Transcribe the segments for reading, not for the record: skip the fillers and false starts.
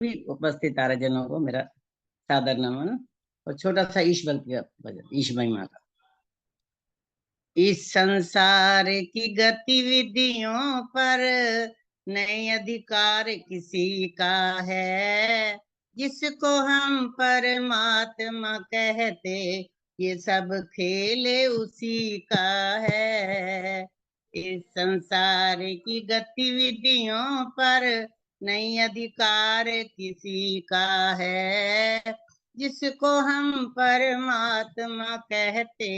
भी उपस्थित आर्यजनों को मेरा सादर नमन और छोटा सा ईश्वर का भजन, ईश महिमा का। इस संसार की गतिविधियों पर नए अधिकार किसी का है, जिसको हम परमात्मा कहते, ये सब खेल उसी का है। इस संसार की गतिविधियों पर नई अधिकार किसी का है, जिसको हम परमात्मा कहते,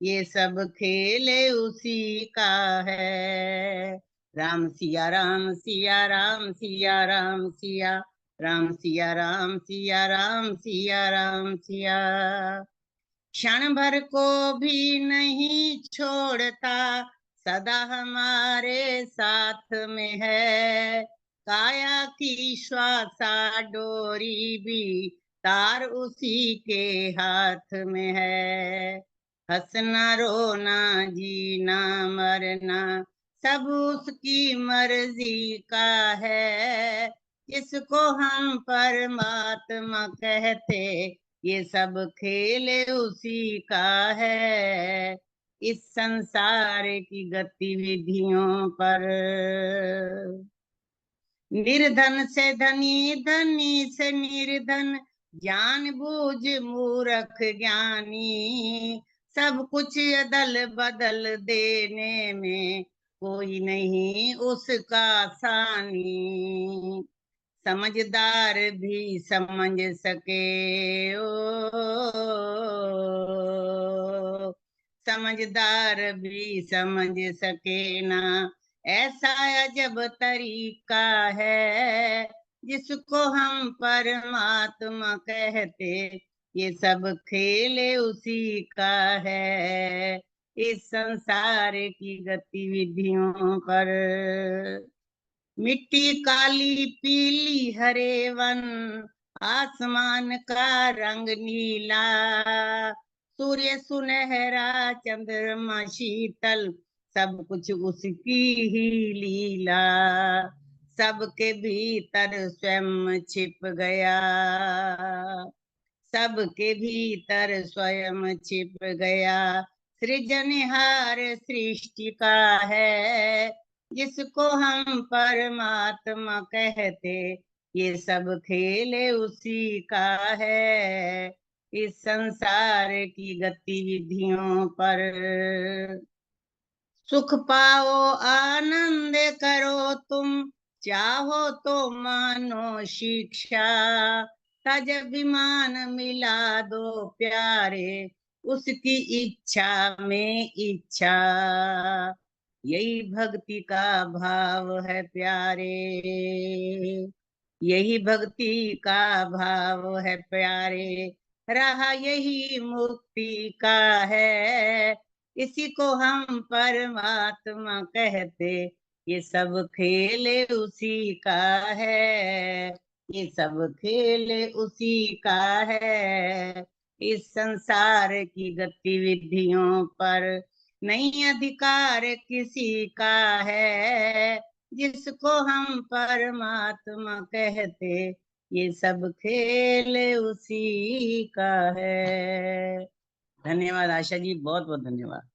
ये सब खेल उसी का है। राम सिया राम सिया राम सिया राम सिया राम सिया राम सिया राम सिया राम सिया। क्षण भर को भी नहीं छोड़ता, सदा हमारे साथ में है। काया की श्वासा डोरी भी तार उसी के हाथ में है। हंसना रोना जीना मरना सब उसकी मर्जी का है, जिसको हम परमात्मा कहते, ये सब खेल उसी का है। इस संसार की गतिविधियों पर निर्धन से धनी, धनी से निर्धन, जानबूझ मूर्ख ज्ञानी, सब कुछ अदल बदल देने में कोई नहीं उसका सानी। समझदार भी समझ सके ओ, समझदार भी समझ सके ना, ऐसा अजब तरीका है, जिसको हम परमात्मा कहते, ये सब खेल उसी का है। इस संसार की गतिविधियों पर मिट्टी काली पीली हरे वन, आसमान का रंग नीला, सूर्य सुनहरा चंद्रमा शीतल, सब कुछ उसकी ही लीला। सबके भीतर स्वयं छिप गया, सबके भीतर स्वयं छिप गया, सृजनहार सृष्टि का है, जिसको हम परमात्मा कहते, ये सब खेल उसी का है। इस संसार की गतिविधियों पर सुख पाओ आनंद करो तुम, चाहो तो मानो शिक्षा, तज अभिमान मिला दो प्यारे, उसकी इच्छा में इच्छा। यही भक्ति का भाव है प्यारे, यही भक्ति का भाव है प्यारे, रहा यही मुक्ति का है, इसी को हम परमात्मा कहते, ये सब खेल उसी का है, ये सब खेल उसी का है। इस संसार की गतिविधियों पर नहीं अधिकार किसी का है, जिसको हम परमात्मा कहते, ये सब खेल उसी का है। धन्यवाद आशा जी, बहुत बहुत धन्यवाद।